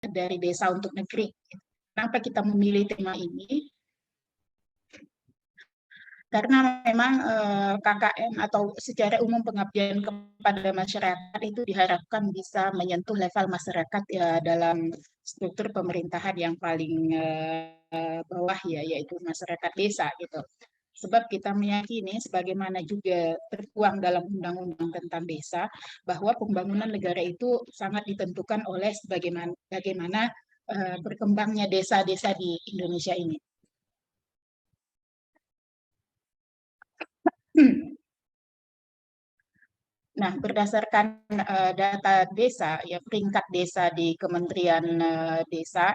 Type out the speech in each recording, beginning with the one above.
dari desa untuk negeri. Kenapa kita memilih tema ini? Karena memang KKN atau secara umum pengabdian kepada masyarakat itu diharapkan bisa menyentuh level masyarakat ya dalam struktur pemerintahan yang paling bawah ya, yaitu masyarakat desa gitu. Sebab kita meyakini sebagaimana juga tertuang dalam undang-undang tentang desa bahwa pembangunan negara itu sangat ditentukan oleh bagaimana berkembangnya desa-desa di Indonesia ini. Nah, berdasarkan data desa, ya peringkat desa di Kementerian Desa,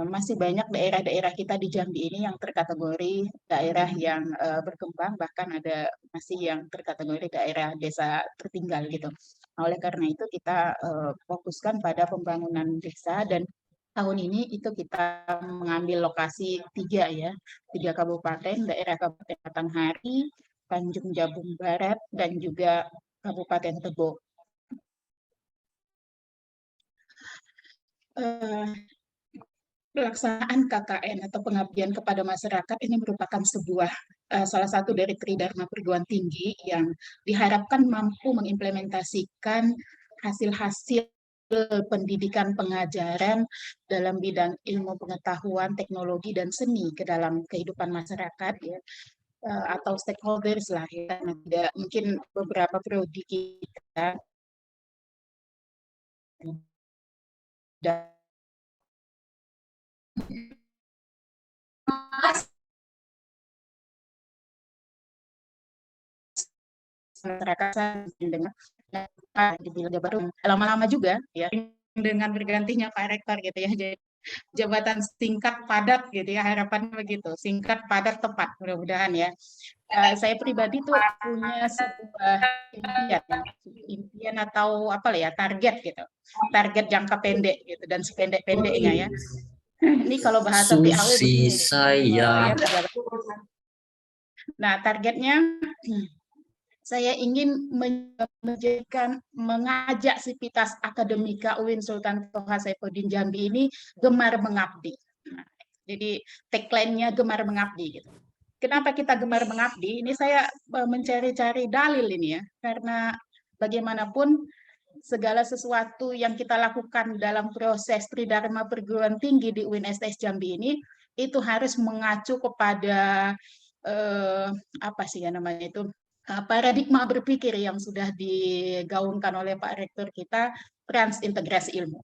masih banyak daerah-daerah kita di Jambi ini yang terkategori daerah yang berkembang, bahkan ada masih yang terkategori daerah desa tertinggal gitu. Nah, oleh karena itu kita fokuskan pada pembangunan desa dan tahun ini itu kita mengambil lokasi tiga kabupaten, daerah Kabupaten Batanghari, Tanjung Jabung Barat, dan juga Kabupaten Tebo. Pelaksanaan KKN atau pengabdian kepada masyarakat ini merupakan salah satu dari tridharma perguruan tinggi yang diharapkan mampu mengimplementasikan hasil-hasil pendidikan pengajaran dalam bidang ilmu pengetahuan, teknologi, dan seni ke dalam kehidupan masyarakat ya, atau stakeholders lah ya. Tidak mungkin beberapa prodi kita masyarakat dengan di Bilda baru lama-lama juga ya dengan bergantinya Pak Rektor gitu ya, jadi jabatan singkat padat gitu ya, harapan begitu, singkat padat tepat, mudah-mudahan ya. Saya pribadi tuh punya sebuah impian atau apa ya, target gitu, target jangka pendek gitu, dan sependek-pendeknya ya. Ini kalau bahasa PAU Susi begini nih, saya. nah targetnya saya ingin mengajak Sivitas Akademika UIN Sultan Toha Saifuddin Jambi ini gemar mengabdi. Nah, jadi tagline-nya gemar mengabdi gitu. Kenapa kita gemar mengabdi? Ini saya mencari-cari dalil ini ya, karena bagaimanapun segala sesuatu yang kita lakukan dalam proses tridharma perguruan tinggi di UIN STS Jambi ini itu harus mengacu kepada apa sih ya namanya itu, paradigma berpikir yang sudah digaungkan oleh Pak Rektor kita, transintegrasi ilmu.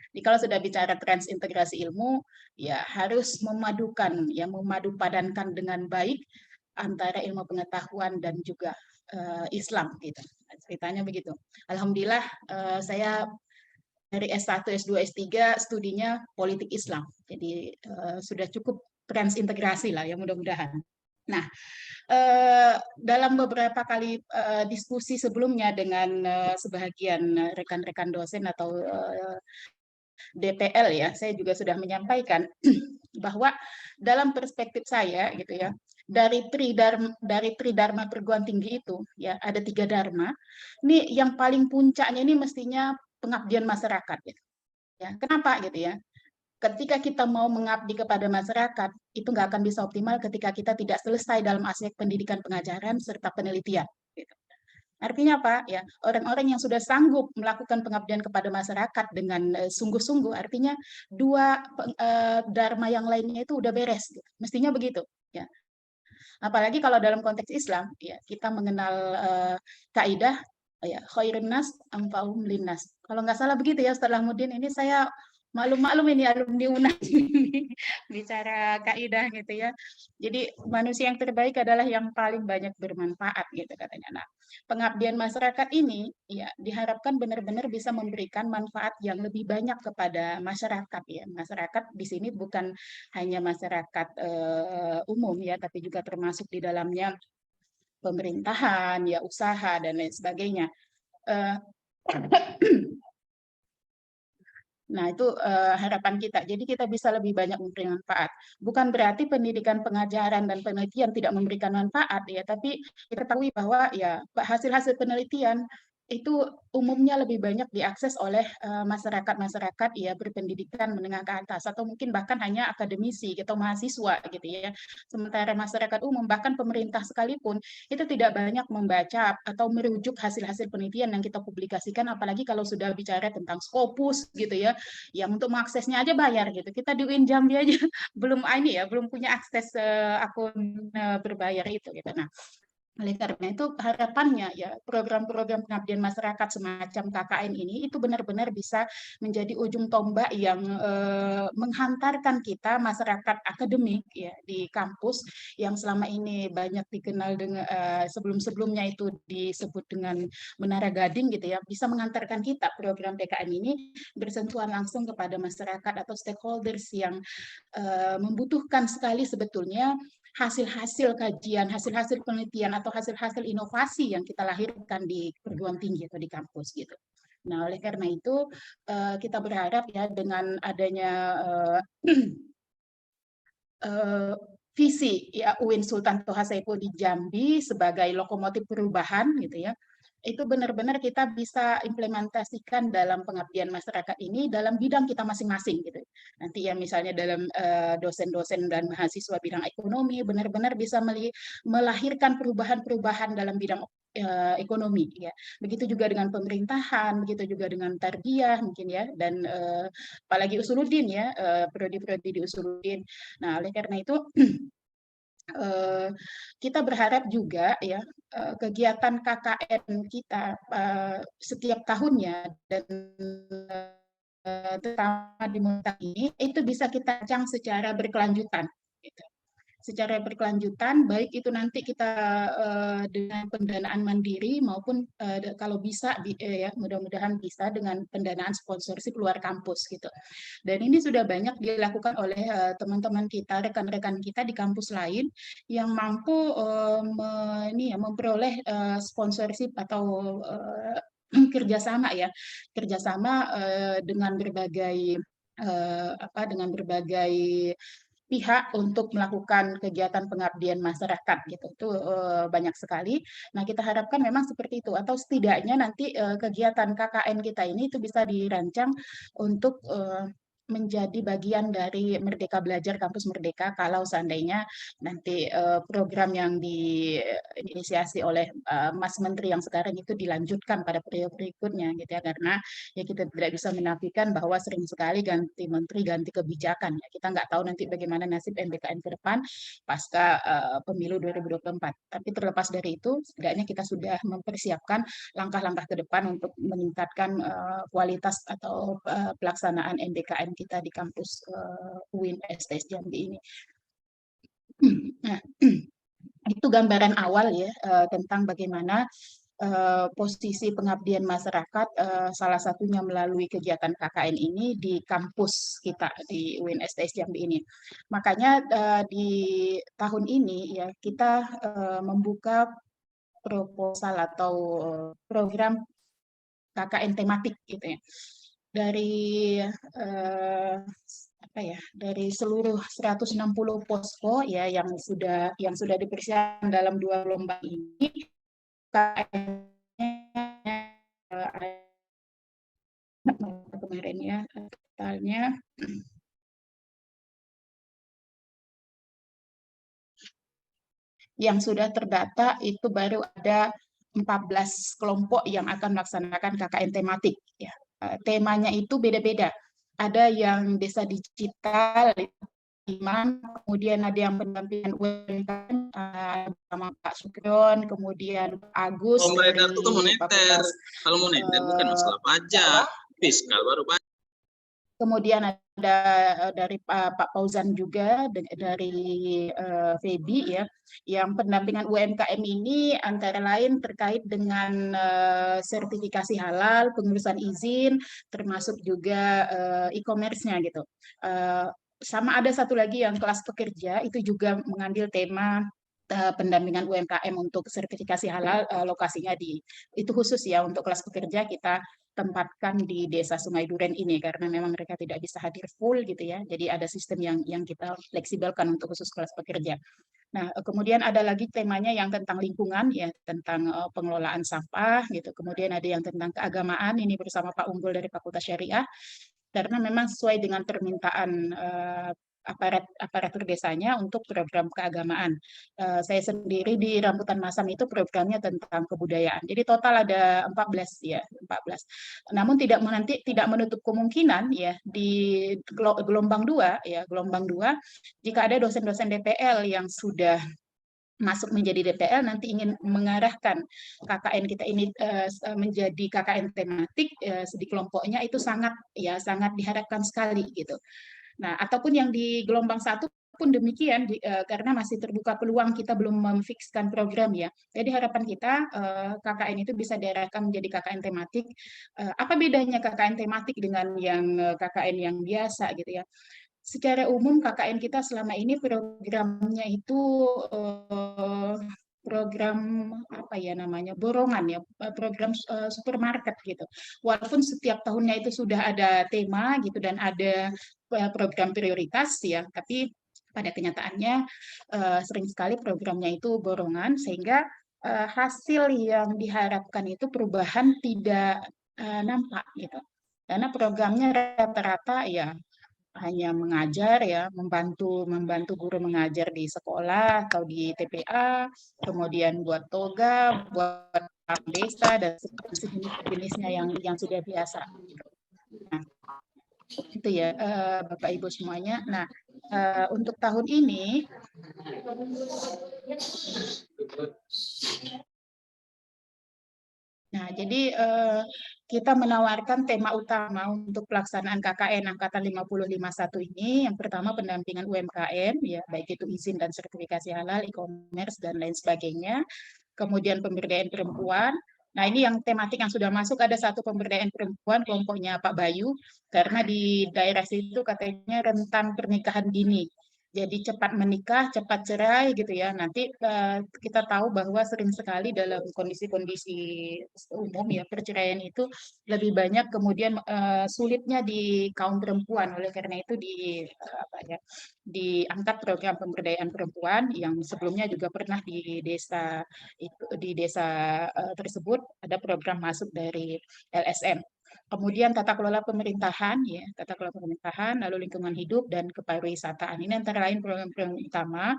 Jadi kalau sudah bicara transintegrasi ilmu, ya harus memadukan, ya memadupadankan dengan baik antara ilmu pengetahuan dan juga Islam gitu. Ceritanya begitu. Alhamdulillah saya dari S1, S2, S3 studinya politik Islam. Jadi sudah cukup transintegrasi lah ya mudah-mudahan. Nah, dalam beberapa kali diskusi sebelumnya dengan sebagian rekan-rekan dosen atau DPL ya, saya juga sudah menyampaikan bahwa dalam perspektif saya gitu ya, dari tridharma perguruan tinggi itu ya ada 3 dharma. Ini yang paling puncaknya ini mestinya pengabdian masyarakat gitu. Ya, kenapa gitu ya? Ketika kita mau mengabdi kepada masyarakat, itu nggak akan bisa optimal ketika kita tidak selesai dalam aspek pendidikan pengajaran serta penelitian. Gitu. Artinya apa? Ya, orang-orang yang sudah sanggup melakukan pengabdian kepada masyarakat dengan sungguh-sungguh, artinya dua dharma yang lainnya itu udah beres. Gitu. Mestinya begitu. Ya. Apalagi kalau dalam konteks Islam, ya kita mengenal kaidah ya khairun nas anfa'uhum linnas. Kalau nggak salah begitu ya, setelah Mudin ini saya maklum-maklum ini alumni UNAS ini bicara kaidah gitu ya. Jadi manusia yang terbaik adalah yang paling banyak bermanfaat gitu katanya. Nah, pengabdian masyarakat ini ya diharapkan benar-benar bisa memberikan manfaat yang lebih banyak kepada masyarakat ya. Masyarakat di sini bukan hanya masyarakat umum ya, tapi juga termasuk di dalamnya pemerintahan, ya usaha dan lain sebagainya. Nah, itu harapan kita. Jadi kita bisa lebih banyak memberi manfaat. Bukan berarti pendidikan pengajaran dan penelitian tidak memberikan manfaat ya, tapi kita ketahui bahwa ya hasil-hasil penelitian itu umumnya lebih banyak diakses oleh masyarakat-masyarakat ya berpendidikan menengah ke atas atau mungkin bahkan hanya akademisi atau mahasiswa gitu ya. Sementara masyarakat umum bahkan pemerintah sekalipun itu tidak banyak membaca atau merujuk hasil-hasil penelitian yang kita publikasikan, apalagi kalau sudah bicara tentang Scopus gitu ya, yang untuk mengaksesnya aja bayar gitu. Kita di UIN Jambi aja belum punya akses akun berbayar itu gitu. Nah, oleh karena itu harapannya ya program-program pengabdian masyarakat semacam KKN ini itu benar-benar bisa menjadi ujung tombak yang menghantarkan kita masyarakat akademik ya di kampus yang selama ini banyak dikenal dengan sebelum-sebelumnya itu disebut dengan Menara Gading gitu ya, bisa menghantarkan kita program PKN ini bersentuhan langsung kepada masyarakat atau stakeholders yang membutuhkan sekali sebetulnya hasil-hasil kajian, hasil-hasil penelitian atau hasil-hasil inovasi yang kita lahirkan di perguruan tinggi atau di kampus gitu. Nah, oleh karena itu kita berharap ya dengan adanya visi ya UIN Sultan Toha Saipul di Jambi sebagai lokomotif perubahan gitu ya, itu benar-benar kita bisa implementasikan dalam pengabdian masyarakat ini dalam bidang kita masing-masing gitu. Nanti ya misalnya dalam dosen-dosen dan mahasiswa bidang ekonomi benar-benar bisa melahirkan perubahan-perubahan dalam bidang ekonomi ya. Begitu juga dengan pemerintahan, begitu juga dengan tarbiyah mungkin ya, dan apalagi usuluddin ya, prodi-prodi di usuluddin. Nah, oleh karena itu kita berharap juga ya kegiatan KKN kita setiap tahunnya dan terutama di Muntak ini itu bisa kita rancang secara berkelanjutan. Gitu. Secara berkelanjutan, baik itu nanti kita dengan pendanaan mandiri maupun kalau bisa ya mudah-mudahan bisa dengan pendanaan sponsorship luar kampus gitu. Dan ini sudah banyak dilakukan oleh teman-teman kita, rekan-rekan kita di kampus lain yang mampu memperoleh sponsorship atau kerjasama ya, kerjasama dengan berbagai pihak untuk melakukan kegiatan pengabdian masyarakat gitu. Itu banyak sekali. Nah, kita harapkan memang seperti itu atau setidaknya nanti kegiatan KKN kita ini itu bisa dirancang untuk menjadi bagian dari Merdeka Belajar Kampus Merdeka kalau seandainya nanti program yang diinisiasi oleh Mas Menteri yang sekarang itu dilanjutkan pada periode berikutnya gitu ya, karena ya kita tidak bisa menafikan bahwa sering sekali ganti menteri ganti kebijakan ya. Kita nggak tahu nanti bagaimana nasib MBKN ke depan pasca pemilu 2024. Tapi terlepas dari itu setidaknya kita sudah mempersiapkan langkah-langkah ke depan untuk meningkatkan kualitas atau pelaksanaan MBKN kita di kampus UIN STS Jambi ini. Nah, itu gambaran awal ya tentang bagaimana posisi pengabdian masyarakat salah satunya melalui kegiatan KKN ini di kampus kita di UIN STS Jambi ini. Makanya di tahun ini ya kita membuka proposal atau program KKN tematik gitu ya. Dari dari seluruh 160 posko ya yang sudah dipersiapkan dalam 2 lomba ini kemarin ya totalnya yang sudah terdata itu baru ada 14 kelompok yang akan melaksanakan KKN tematik ya. Temanya itu beda-beda. Ada yang desa digital, kemudian ada yang pendampingan UMKM sama Pak Sukron, kemudian Agus Pemerintah itu moneter. Kalau moneter bukan masalah pajak, fiskal baru pajak. Kemudian ada dari Pak Fauzan juga dari Febi ya, yang pendampingan UMKM ini antara lain terkait dengan sertifikasi halal, pengurusan izin, termasuk juga e-commerce-nya gitu. Sama ada satu lagi yang kelas pekerja itu juga mengambil tema pendampingan UMKM untuk sertifikasi halal, lokasinya itu khusus ya untuk kelas pekerja kita tempatkan di Desa Sungai Duren ini karena memang mereka tidak bisa hadir full gitu ya. Jadi ada sistem yang kita fleksibelkan untuk khusus kelas pekerja. Nah, kemudian ada lagi temanya yang tentang lingkungan, ya, tentang pengelolaan sampah, gitu. Kemudian ada yang tentang keagamaan, ini bersama Pak Unggul dari Fakultas Syariah, karena memang sesuai dengan permintaan aparatur desanya untuk program keagamaan. Saya sendiri di Rambutan Masam itu programnya tentang kebudayaan. Jadi total ada 14 ya, 14. Namun tidak menutup kemungkinan ya di gelombang 2 ya, gelombang 2 jika ada dosen-dosen DPL yang sudah masuk menjadi DPL nanti ingin mengarahkan KKN kita ini menjadi KKN tematik di kelompoknya itu sangat diharapkan sekali gitu. Nah, ataupun yang di gelombang 1 pun demikian karena masih terbuka peluang, kita belum memfikskan program ya. Jadi harapan kita KKN itu bisa diarahkan menjadi KKN tematik. Apa bedanya KKN tematik dengan yang KKN yang biasa gitu ya? Secara umum KKN kita selama ini programnya itu program apa ya namanya, borongan ya, program supermarket gitu. Walaupun setiap tahunnya itu sudah ada tema gitu dan ada program prioritas ya, tapi pada kenyataannya sering sekali programnya itu borongan sehingga hasil yang diharapkan itu perubahan tidak nampak gitu. Karena programnya rata-rata ya hanya mengajar ya, membantu guru mengajar di sekolah atau di TPA, kemudian buat toga, buat desa dan sejenis-jenisnya yang sudah biasa. Nah, itu ya Bapak Ibu semuanya. Nah, untuk tahun ini Nah, jadi kita menawarkan tema utama untuk pelaksanaan KKN Angkatan 5051 ini. Yang pertama pendampingan UMKM, ya baik itu izin dan sertifikasi halal, e-commerce dan lain sebagainya. Kemudian pemberdayaan perempuan. Nah, ini yang tematik yang sudah masuk ada satu pemberdayaan perempuan kelompoknya Pak Bayu, karena di daerah situ katanya rentan pernikahan dini. Jadi cepat menikah, cepat cerai gitu ya. Nanti kita tahu bahwa sering sekali dalam kondisi-kondisi umum ya perceraian itu lebih banyak kemudian sulitnya di kaum perempuan. Oleh karena itu diangkat program pemberdayaan perempuan yang sebelumnya juga pernah di desa tersebut ada program masuk dari LSM. Kemudian tata kelola pemerintahan, ya, tata kelola pemerintahan, lalu lingkungan hidup dan kepariwisataan. Ini antara lain program-program utama.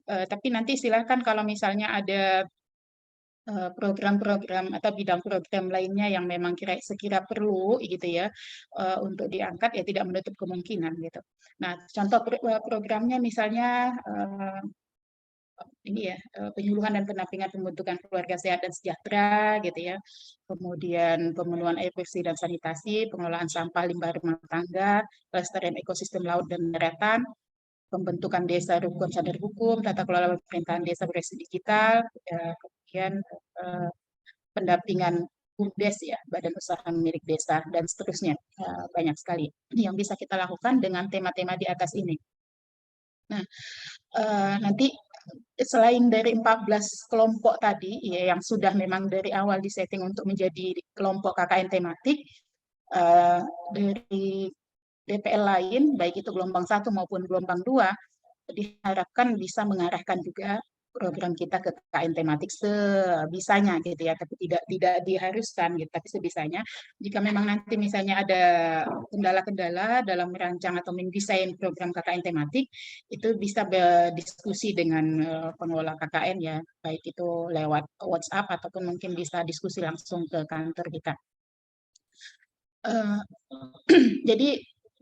Tapi nanti silakan kalau misalnya ada program-program atau bidang program lainnya yang memang sekira perlu gitu ya untuk diangkat ya tidak menutup kemungkinan gitu. Nah, contoh programnya misalnya ini ya penyuluhan dan pendampingan pembentukan keluarga sehat dan sejahtera gitu ya. Kemudian pemenuhan air bersih dan sanitasi, pengelolaan sampah limbah rumah tangga, pelestarian ekosistem laut dan daratan, pembentukan desa rukun sadar hukum, tata kelola pemerintahan desa berbasis digital, kemudian pendampingan BUMDes ya, badan usaha milik desa dan seterusnya. Banyak sekali yang bisa kita lakukan dengan tema-tema di atas ini. Nah, nanti selain dari 14 kelompok tadi ya yang sudah memang dari awal disetting untuk menjadi kelompok KKN tematik, dari DPL lain baik itu gelombang 1 maupun gelombang 2 diharapkan bisa mengarahkan juga program kita ke KKN tematik sebisanya gitu ya, tapi tidak diharuskan gitu, tapi sebisanya. Jika memang nanti misalnya ada kendala-kendala dalam merancang atau mendesain program KKN tematik, itu bisa berdiskusi dengan pengelola KKN ya, baik itu lewat WhatsApp ataupun mungkin bisa diskusi langsung ke kantor kita. Jadi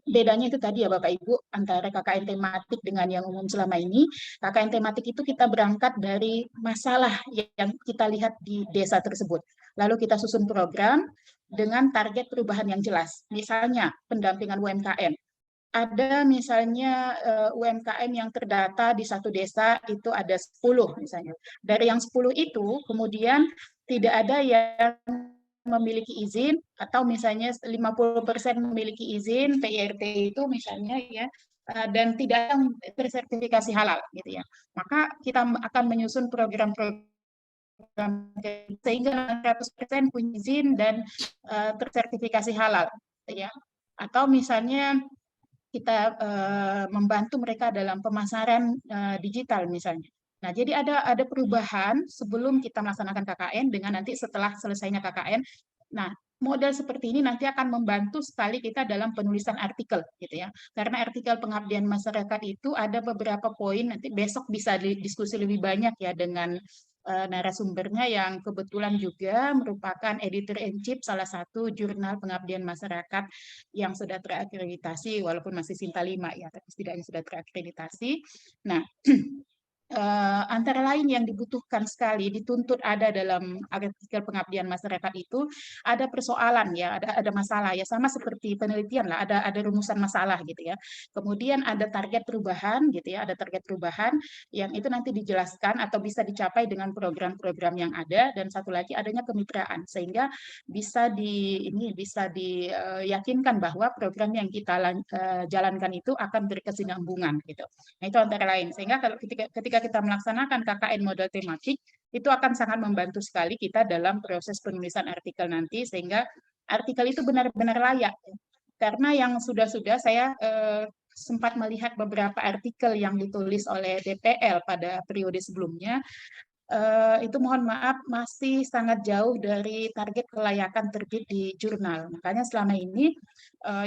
bedanya itu tadi ya Bapak Ibu antara KKN tematik dengan yang umum selama ini. KKN tematik itu kita berangkat dari masalah yang kita lihat di desa tersebut. Lalu kita susun program dengan target perubahan yang jelas. Misalnya pendampingan UMKM. Ada misalnya UMKM yang terdata di satu desa itu ada 10 misalnya. Dari yang 10 itu kemudian tidak ada yang memiliki izin atau misalnya 50% memiliki izin PIRT itu misalnya ya dan tidak tersertifikasi halal gitu ya. Maka kita akan menyusun program-program sehingga 100% punya izin dan tersertifikasi halal gitu ya. Atau misalnya kita membantu mereka dalam pemasaran digital misalnya. Nah, jadi ada perubahan sebelum kita melaksanakan KKN dengan nanti setelah selesainya KKN. Nah, model seperti ini nanti akan membantu sekali kita dalam penulisan artikel gitu ya. Karena artikel pengabdian masyarakat itu ada beberapa poin, nanti besok bisa diskusi lebih banyak ya dengan narasumbernya yang kebetulan juga merupakan editor in chief salah satu jurnal pengabdian masyarakat yang sudah terakreditasi walaupun masih Sinta 5 ya, tapi setidaknya sudah terakreditasi. Nah, antara lain yang dibutuhkan sekali dituntut ada dalam artikel pengabdian masyarakat itu ada persoalan ya, ada masalah ya, sama seperti penelitian lah, ada rumusan masalah gitu ya. Kemudian ada target perubahan gitu ya, ada target perubahan yang itu nanti dijelaskan atau bisa dicapai dengan program-program yang ada, dan satu lagi adanya kemitraan sehingga bisa diyakinkan bahwa program yang kita jalankan itu akan berkesinambungan gitu. Nah, itu antara lain. Sehingga kalau ketika kita melaksanakan KKN model tematik, itu akan sangat membantu sekali kita dalam proses penulisan artikel nanti, sehingga artikel itu benar-benar layak. Karena yang sudah-sudah saya sempat melihat beberapa artikel yang ditulis oleh DPL pada periode sebelumnya, itu mohon maaf masih sangat jauh dari target kelayakan terbit di jurnal. Makanya selama ini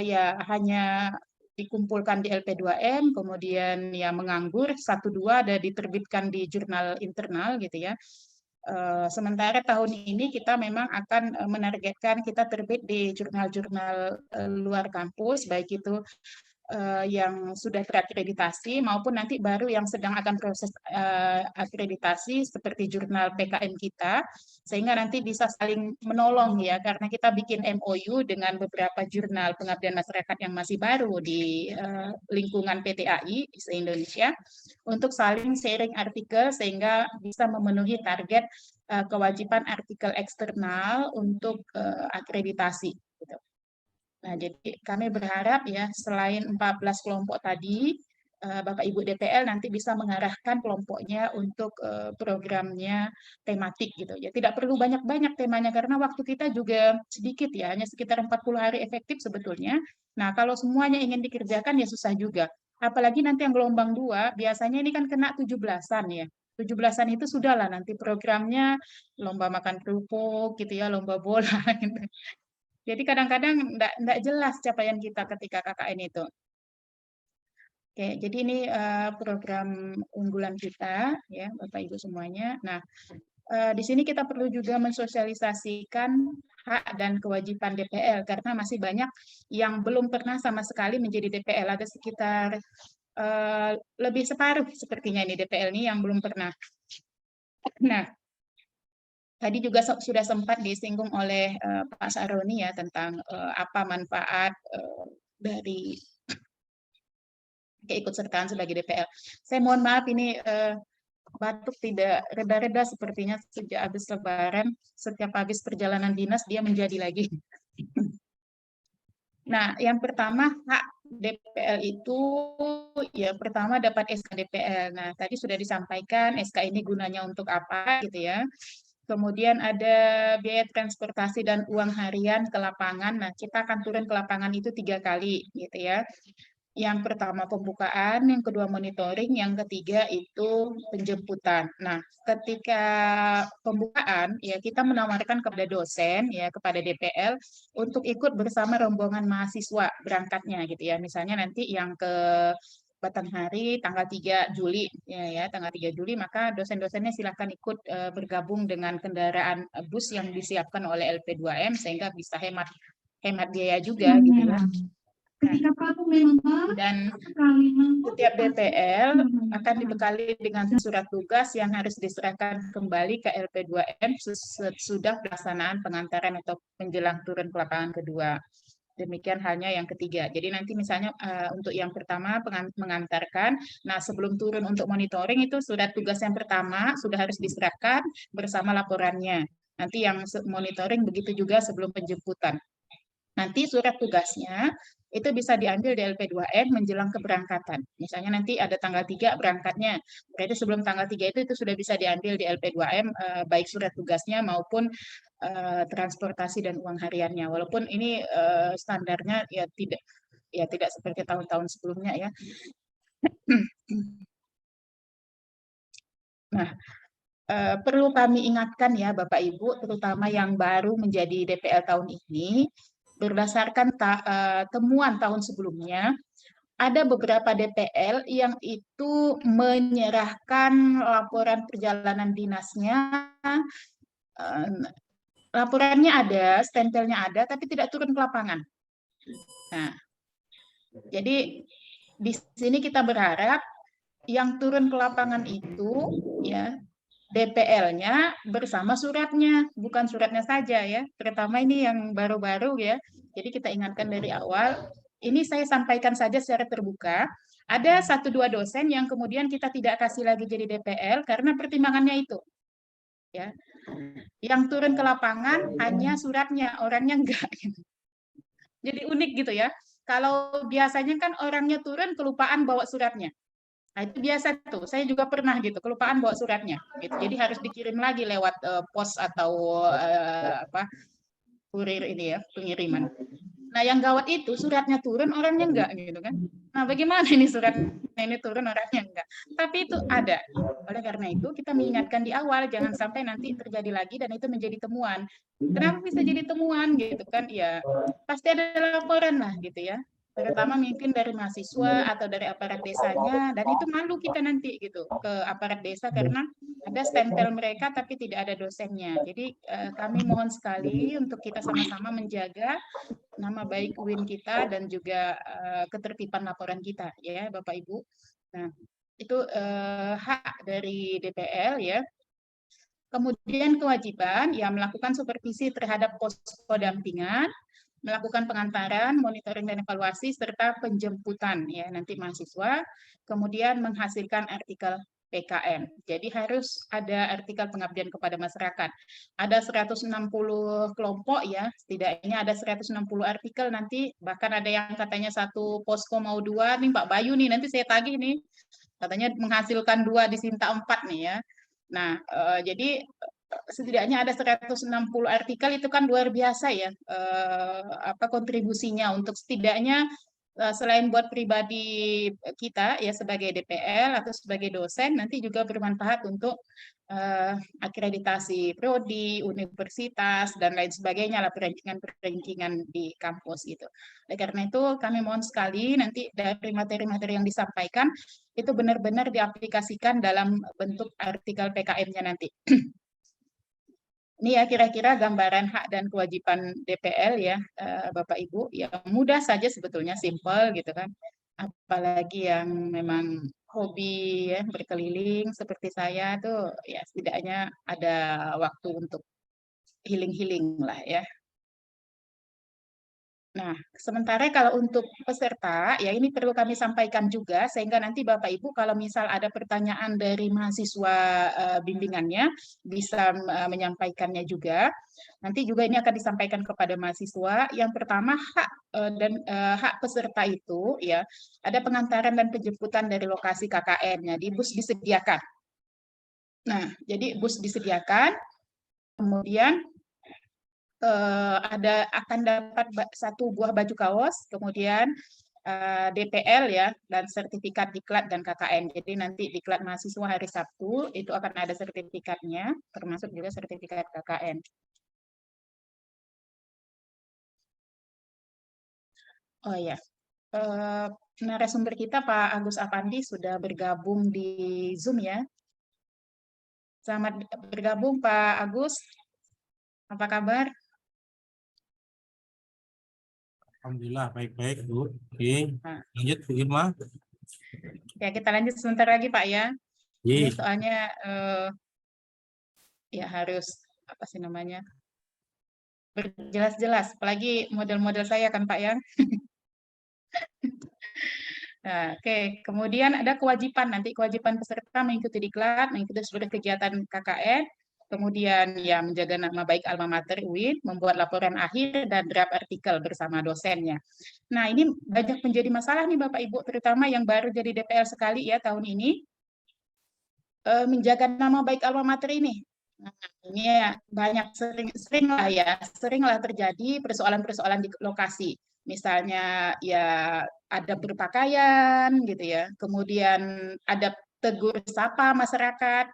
ya hanya dikumpulkan di LP2M, kemudian ya menganggur, 1-2 ada diterbitkan di jurnal internal gitu ya. Sementara tahun ini kita memang akan menargetkan kita terbit di jurnal-jurnal luar kampus, baik itu yang sudah terakreditasi maupun nanti baru yang sedang akan proses akreditasi seperti jurnal PKN kita, sehingga nanti bisa saling menolong ya, karena kita bikin MOU dengan beberapa jurnal pengabdian masyarakat yang masih baru di lingkungan PTAI se-Indonesia untuk saling sharing artikel sehingga bisa memenuhi target kewajiban artikel eksternal untuk akreditasi gitu. Nah, jadi kami berharap ya selain 14 kelompok tadi, Bapak Ibu DPL nanti bisa mengarahkan kelompoknya untuk programnya tematik gitu. Ya tidak perlu banyak-banyak temanya karena waktu kita juga sedikit ya, hanya sekitar 40 hari efektif sebetulnya. Nah, kalau semuanya ingin dikerjakan ya susah juga. Apalagi nanti yang gelombang 2, biasanya ini kan kena 17-an ya. 17-an itu sudahlah nanti programnya lomba makan kerupuk gitu ya, lomba bola gitu. Jadi kadang-kadang enggak jelas capaian kita ketika KKN itu. Oke, jadi ini program unggulan kita ya Bapak Ibu semuanya. Nah, di sini kita perlu juga mensosialisasikan hak dan kewajiban DPL karena masih banyak yang belum pernah sama sekali menjadi DPL. Ada sekitar lebih separuh sepertinya ini DPL ini yang belum pernah. Nah, tadi juga sudah sempat disinggung oleh Pak Saroni ya tentang apa manfaat dari keikutsertaan sebagai DPL. Saya mohon maaf ini batuk tidak reda-reda sepertinya sejak habis Lebaran. Setiap habis perjalanan dinas dia menjadi lagi. Nah, yang pertama hak DPL itu ya pertama dapat SK DPL. Nah, tadi sudah disampaikan SK ini gunanya untuk apa gitu ya. Kemudian ada biaya transportasi dan uang harian ke lapangan. Nah, kita akan turun ke lapangan itu 3 kali gitu ya. Yang pertama pembukaan, yang kedua monitoring, yang ketiga itu penjemputan. Nah, ketika pembukaan ya kita menawarkan kepada dosen ya kepada DPL untuk ikut bersama rombongan mahasiswa berangkatnya gitu ya. Misalnya nanti yang ke Batanghari tanggal 3 Juli ya tanggal 3 Juli maka dosen-dosennya silakan ikut bergabung dengan kendaraan bus yang disiapkan oleh LP2M sehingga bisa hemat biaya juga gitu ya. Dan setiap DPL akan dibekali dengan surat tugas yang harus diserahkan kembali ke LP2M sesudah pelaksanaan pengantaran atau menjelang turun ke lapangan kedua. Demikian halnya yang ketiga. Jadi nanti misalnya untuk yang pertama mengantarkan, nah sebelum turun untuk monitoring itu surat tugas yang pertama sudah harus diserahkan bersama laporannya. Nanti yang monitoring begitu juga sebelum penjemputan. Nanti surat tugasnya itu bisa diambil di LP2M menjelang keberangkatan. Misalnya nanti ada tanggal 3 berangkatnya, berarti sebelum tanggal 3 itu sudah bisa diambil di LP2M baik surat tugasnya maupun transportasi dan uang hariannya. Walaupun ini standarnya ya tidak seperti tahun-tahun sebelumnya ya. Nah, perlu kami ingatkan ya Bapak Ibu, terutama yang baru menjadi DPL tahun ini, berdasarkan temuan tahun sebelumnya, ada beberapa DPL yang itu menyerahkan laporan perjalanan dinasnya, laporannya ada, stempelnya ada, tapi tidak turun ke lapangan. Nah, jadi di sini kita berharap yang turun ke lapangan itu ya DPL-nya bersama suratnya, bukan suratnya saja ya. Terutama ini yang baru-baru ya. Jadi kita ingatkan dari awal. Ini saya sampaikan saja secara terbuka. Ada 1-2 dosen yang kemudian kita tidak kasih lagi jadi DPL karena pertimbangannya itu. Ya, yang turun ke lapangan hanya suratnya, orangnya enggak. Jadi unik gitu ya. Kalau biasanya kan orangnya turun kelupaan bawa suratnya. Nah, itu biasa tuh. Saya juga pernah gitu, kelupaan bawa suratnya. Gitu. Jadi harus dikirim lagi lewat pos atau kurir ini ya, pengiriman. Nah, yang gawat itu suratnya turun, orangnya enggak gitu kan. Nah, bagaimana ini suratnya ini turun, orangnya enggak. Tapi itu ada. Oleh karena itu, kita mengingatkan di awal, jangan sampai nanti terjadi lagi dan itu menjadi temuan. Kenapa bisa jadi temuan gitu kan? Ya, pasti ada laporan lah gitu ya. Terutama mungkin dari mahasiswa atau dari aparat desanya, dan itu malu kita nanti gitu ke aparat desa karena ada stempel mereka tapi tidak ada dosennya. Jadi kami mohon sekali untuk kita sama-sama menjaga nama baik UIN kita dan juga ketertiban laporan kita ya Bapak Ibu. Nah, itu hak dari DPL ya. Kemudian kewajiban ya melakukan supervisi terhadap posko dampingan, melakukan pengantaran, monitoring dan evaluasi serta penjemputan ya nanti mahasiswa, kemudian menghasilkan artikel PKM. Jadi harus ada artikel pengabdian kepada masyarakat. Ada 160 kelompok ya, setidaknya ada 160 artikel nanti, bahkan ada yang katanya satu posko mau 2, nih Pak Bayu nih, nanti saya tagih nih, katanya menghasilkan 2 disinta 4 nih ya. Nah, jadi setidaknya ada 160 artikel itu kan luar biasa ya kontribusinya untuk setidaknya selain buat pribadi kita ya sebagai DPL atau sebagai dosen nanti juga bermanfaat untuk akreditasi prodi, universitas dan lain sebagainya lah perankingan di kampus gitu. Oleh karena itu kami mohon sekali nanti dari materi-materi yang disampaikan itu benar-benar diaplikasikan dalam bentuk artikel PKM-nya nanti. Ini ya kira-kira gambaran hak dan kewajiban DPL ya, Bapak Ibu. Ya mudah saja sebetulnya, simple gitu kan. Apalagi yang memang hobi ya berkeliling seperti saya tuh ya setidaknya ada waktu untuk healing-healing lah ya. Nah, sementara kalau untuk peserta, ya ini perlu kami sampaikan juga, sehingga nanti Bapak Ibu kalau misal ada pertanyaan dari mahasiswa bimbingannya, bisa menyampaikannya juga. Nanti juga ini akan disampaikan kepada mahasiswa. Yang pertama, hak peserta itu, ya ada pengantaran dan penjemputan dari lokasi KKN-nya, di bus disediakan. Nah, jadi bus disediakan, kemudian akan dapat 1 buah baju kaos, kemudian DPL ya, dan sertifikat diklat dan KKN. Jadi nanti diklat mahasiswa hari Sabtu, itu akan ada sertifikatnya, termasuk juga sertifikat KKN. Oh ya, narasumber kita Pak Agus Apandi sudah bergabung di Zoom ya. Selamat bergabung Pak Agus, apa kabar? Alhamdulillah baik-baik Bu. Oke, lanjut Bu Irma. Ya kita lanjut sebentar lagi Pak ya. Ini Ye. soalnya ya harus apa sih namanya berjelas-jelas, apalagi model-model saya kan Pak ya. Nah, oke. Kemudian ada kewajiban nanti kewajiban peserta mengikuti diklat, mengikuti seluruh kegiatan KKN, kemudian ya menjaga nama baik alma mater UIN, membuat laporan akhir dan draft artikel bersama dosennya. Nah, ini banyak menjadi masalah nih Bapak Ibu, terutama yang baru jadi DPL sekali ya tahun ini, menjaga nama baik alma mater ini. Nah, ini ya banyak seringlah terjadi persoalan-persoalan di lokasi. Misalnya ya ada berpakaian gitu ya, kemudian ada tegur sapa masyarakat,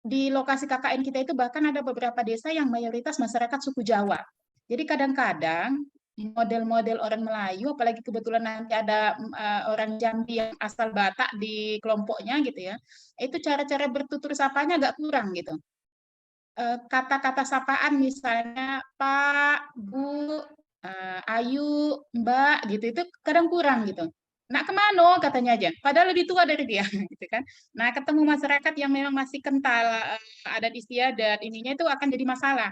di lokasi KKN kita itu bahkan ada beberapa desa yang mayoritas masyarakat suku Jawa. Jadi kadang-kadang model-model orang Melayu, apalagi kebetulan nanti ada orang Jambi yang asal Batak di kelompoknya gitu ya, itu cara-cara bertutur sapanya agak kurang gitu. Kata-kata sapaan misalnya Pak, Bu, Ayu, Mbak gitu itu kadang kurang gitu. Nak kemana katanya aja, padahal lebih tua dari dia gitu kan. Nah ketemu masyarakat yang memang masih kental adat istiadat ininya itu akan jadi masalah.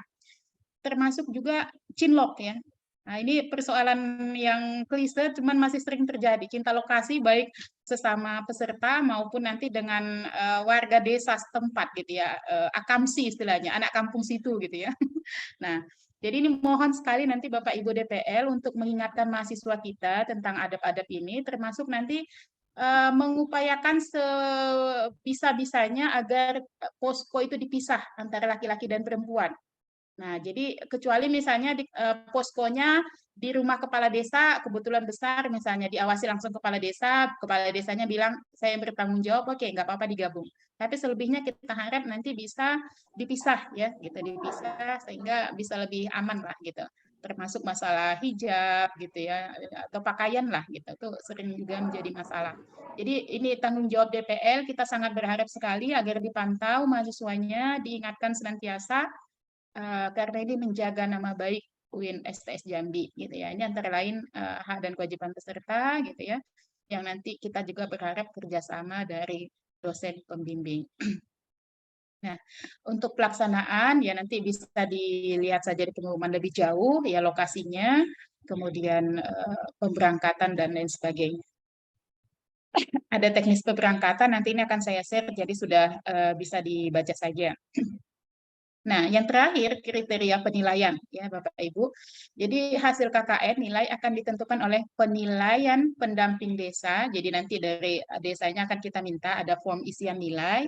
Termasuk juga cinlok ya. Nah, ini persoalan yang klise, cuman masih sering terjadi. Cinta lokasi baik sesama peserta maupun nanti dengan warga desa setempat gitu ya, akamsi istilahnya, anak kampung situ gitu ya. Nah, jadi ini mohon sekali nanti Bapak Ibu DPL untuk mengingatkan mahasiswa kita tentang adab-adab ini, termasuk nanti mengupayakan sebisa-bisanya agar posko itu dipisah antara laki-laki dan perempuan. Nah, jadi kecuali misalnya di poskonya di rumah kepala desa kebetulan besar, misalnya diawasi langsung kepala desanya bilang saya yang bertanggung jawab, oke, nggak apa-apa digabung. Tapi selebihnya kita harap nanti bisa dipisah ya, gitu dipisah sehingga bisa lebih aman lah gitu. Termasuk masalah hijab gitu ya, atau pakaian lah gitu, itu sering juga menjadi masalah. Jadi ini tanggung jawab DPL, kita sangat berharap sekali agar dipantau mahasiswanya, diingatkan senantiasa karena ini menjaga nama baik UIN STS Jambi gitu ya. Ini antara lain hak dan kewajiban peserta gitu ya, yang nanti kita juga berharap kerjasama dari dosen pembimbing. Nah, untuk pelaksanaan ya nanti bisa dilihat saja di pengumuman lebih jauh ya lokasinya, kemudian pemberangkatan dan lain sebagainya. Ada teknis pemberangkatan nanti ini akan saya share, jadi sudah bisa dibaca saja. Nah, yang terakhir kriteria penilaian ya Bapak Ibu. Jadi hasil KKN nilai akan ditentukan oleh penilaian pendamping desa. Jadi nanti dari desanya akan kita minta ada form isian nilai,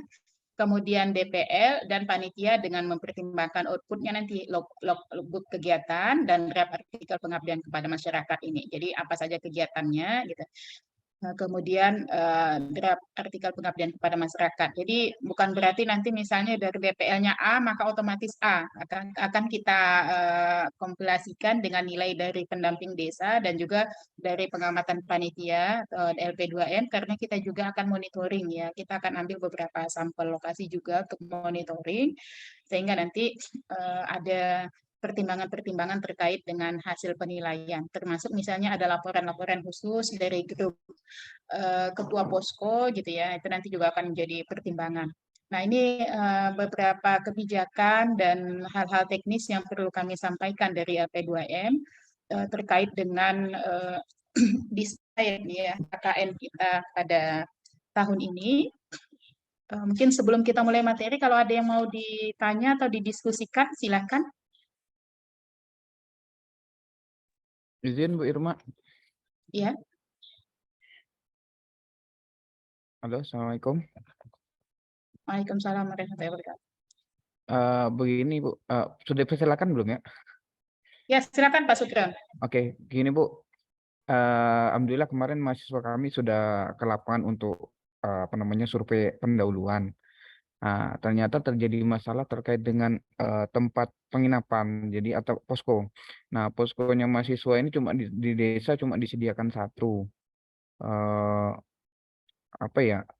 kemudian DPL dan panitia dengan mempertimbangkan outputnya nanti logbook kegiatan dan draft artikel pengabdian kepada masyarakat ini. Jadi apa saja kegiatannya gitu. Kemudian draft artikel pengabdian kepada masyarakat. Jadi bukan berarti nanti misalnya dari DPL-nya A maka otomatis A akan kita kompilasikan dengan nilai dari pendamping desa dan juga dari pengamatan panitia atau LP2M karena kita juga akan monitoring ya. Kita akan ambil beberapa sampel lokasi juga ke monitoring sehingga nanti ada pertimbangan-pertimbangan terkait dengan hasil penilaian, termasuk misalnya ada laporan-laporan khusus dari grup ketua posko gitu ya, itu nanti juga akan menjadi pertimbangan. Nah, ini beberapa kebijakan dan hal-hal teknis yang perlu kami sampaikan dari LP2M terkait dengan desain ya KKN kita pada tahun ini. Mungkin sebelum kita mulai materi, kalau ada yang mau ditanya atau didiskusikan, silakan. Izin Bu Irma. Ya. Halo, Assalamualaikum. Waalaikumsalam warahmatullahi wabarakatuh. Begini Bu, sudah dipersilakan belum ya? Ya, silakan Pak Sutro. Oke, gini Bu. Alhamdulillah kemarin mahasiswa kami sudah ke lapangan untuk survei pendahuluan. Nah, ternyata terjadi masalah terkait dengan tempat penginapan, jadi atau posko. Nah, poskonya mahasiswa ini cuma di desa cuma disediakan satu.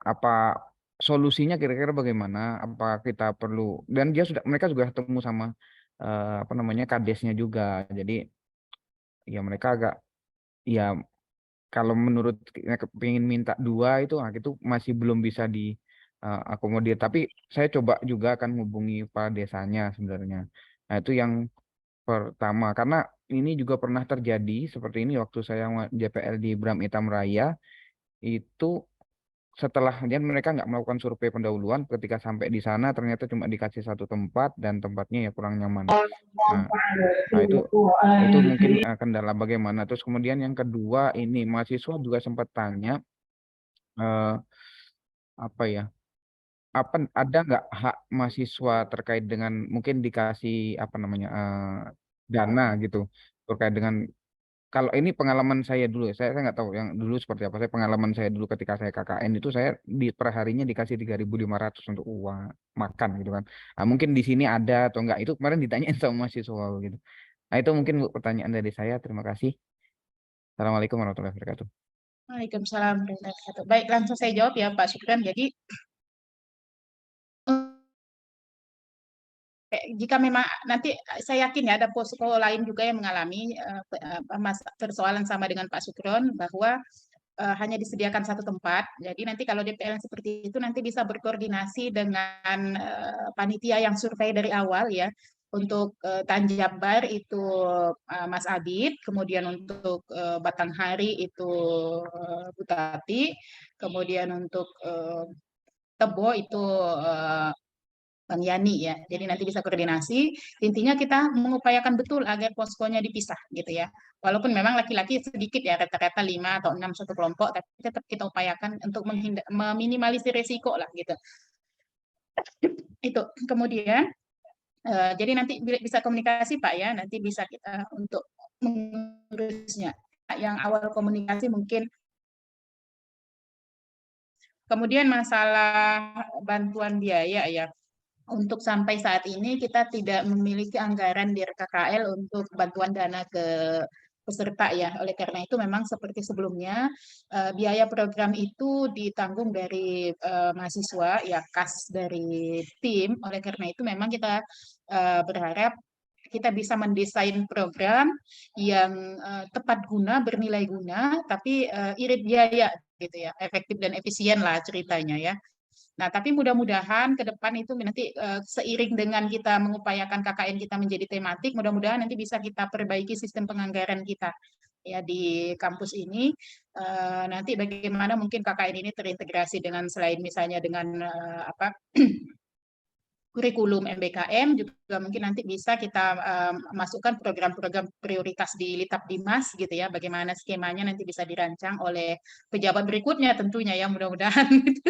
Apa solusinya kira-kira bagaimana? Apa kita perlu? Dan mereka juga ketemu sama kadesnya juga. Jadi ya mereka agak ya kalau menurut pengen minta 2 itu masih belum bisa di akomodir. Tapi saya coba juga akan hubungi Pak desanya sebenarnya. Nah, itu yang pertama karena ini juga pernah terjadi seperti ini waktu saya JPL di Bram Itam Raya itu setelah mereka nggak melakukan survei pendahuluan, ketika sampai di sana ternyata cuma dikasih satu tempat dan tempatnya ya kurang nyaman. Nah itu mungkin kendala bagaimana. Terus kemudian yang kedua ini mahasiswa juga sempat tanya ada nggak hak mahasiswa terkait dengan mungkin dikasih dana gitu terkait dengan kalau ini pengalaman saya dulu ya, saya nggak tahu yang dulu seperti apa. Saya pengalaman saya dulu ketika saya KKN itu saya di perharinya dikasih 3.500 untuk uang makan gitu kan. Nah, mungkin di sini ada atau enggak itu kemarin ditanyain sama mahasiswa gitu. Nah itu mungkin Bu, pertanyaan dari saya. Terima kasih. Assalamualaikum warahmatullahi wabarakatuh. Waalaikumsalam warahmatullahi wabarakatuh. Baik, langsung saya jawab ya Pak Syukran. Jadi jika memang nanti saya yakin ya ada posko lain juga yang mengalami persoalan sama dengan Pak Sukron bahwa hanya disediakan satu tempat. Jadi nanti kalau DPL seperti itu nanti bisa berkoordinasi dengan panitia yang survei dari awal ya. Untuk Tanjabar itu Mas Adit, kemudian untuk Batanghari itu Butati, kemudian untuk Tebo itu Bang Yani ya. Jadi nanti bisa koordinasi. Intinya kita mengupayakan betul agar poskonya dipisah gitu ya. Walaupun memang laki-laki sedikit ya, rata-rata 5 atau 6 satu kelompok, tapi tetap kita upayakan untuk meminimalisir resiko lah gitu. Itu. Kemudian jadi nanti bisa komunikasi Pak ya, nanti bisa kita untuk mengurusnya. Yang awal komunikasi mungkin. Kemudian masalah bantuan biaya ya. Untuk sampai saat ini kita tidak memiliki anggaran di RKKL untuk bantuan dana ke peserta ya. Oleh karena itu memang seperti sebelumnya biaya program itu ditanggung dari mahasiswa ya, kas dari tim. Oleh karena itu memang kita berharap kita bisa mendesain program yang tepat guna, bernilai guna, tapi irit biaya gitu ya, efektif dan efisien lah ceritanya ya. Nah, tapi mudah-mudahan ke depan itu nanti seiring dengan kita mengupayakan KKN kita menjadi tematik, mudah-mudahan nanti bisa kita perbaiki sistem penganggaran kita ya di kampus ini. Nanti bagaimana mungkin KKN ini terintegrasi dengan selain misalnya dengan kurikulum MBKM juga mungkin nanti bisa kita masukkan program-program prioritas di Litap Dimas gitu ya. Bagaimana skemanya nanti bisa dirancang oleh pejabat berikutnya tentunya ya, mudah-mudahan gitu.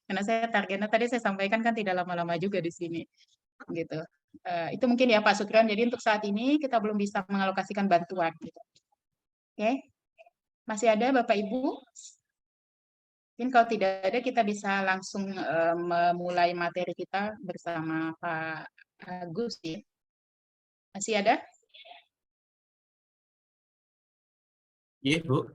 Karena saya targetnya tadi saya sampaikan kan tidak lama-lama juga di sini, gitu. Itu mungkin ya Pak Sukron. Jadi untuk saat ini kita belum bisa mengalokasikan bantuan. Gitu. Oke, masih ada Bapak Ibu? Mungkin kalau tidak ada kita bisa langsung memulai materi kita bersama Pak Agus ya. Masih ada? Iya, Bu.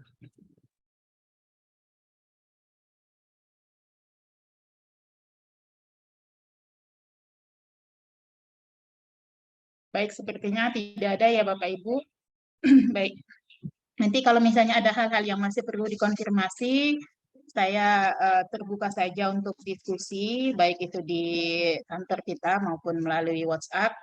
Baik, sepertinya tidak ada ya Bapak Ibu. Baik. Nanti kalau misalnya ada hal-hal yang masih perlu dikonfirmasi, saya terbuka saja untuk diskusi, baik itu di kantor kita maupun melalui WhatsApp.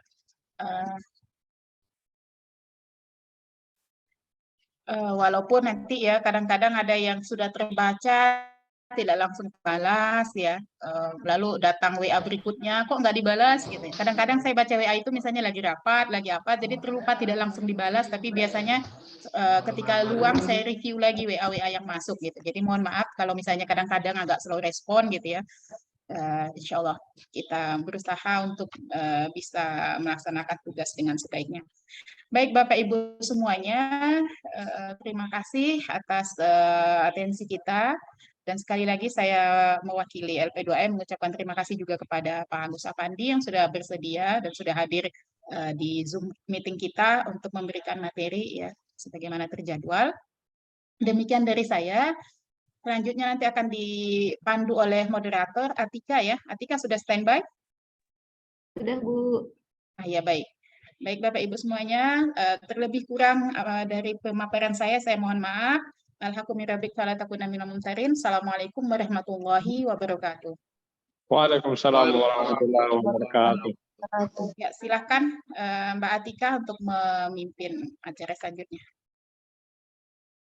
Walaupun nanti ya kadang-kadang ada yang sudah terbaca tidak langsung balas ya, lalu datang WA berikutnya kok nggak dibalas gitu. Kadang-kadang saya baca WA itu misalnya lagi rapat, lagi apa, jadi terlupa tidak langsung dibalas, tapi biasanya ketika luang saya review lagi WA yang masuk gitu. Jadi mohon maaf kalau misalnya kadang-kadang agak slow respon gitu ya. Insya Allah kita berusaha untuk bisa melaksanakan tugas dengan sebaiknya. Baik Bapak Ibu semuanya, terima kasih atas atensi kita. Dan sekali lagi saya mewakili LP2M mengucapkan terima kasih juga kepada Pak Agus Apandi yang sudah bersedia dan sudah hadir di Zoom meeting kita untuk memberikan materi ya sebagaimana terjadwal. Demikian dari saya. Selanjutnya nanti akan dipandu oleh moderator Atika ya. Atika sudah standby? Sudah, Bu. Ya baik. Baik Bapak Ibu semuanya, terlebih kurang dari pemaparan saya mohon maaf. Assalamualaikum warahmatullahi wabarakatuh. Waalaikumsalam warahmatullahi wabarakatuh. Ya, silakan Mbak Atika untuk memimpin acara selanjutnya.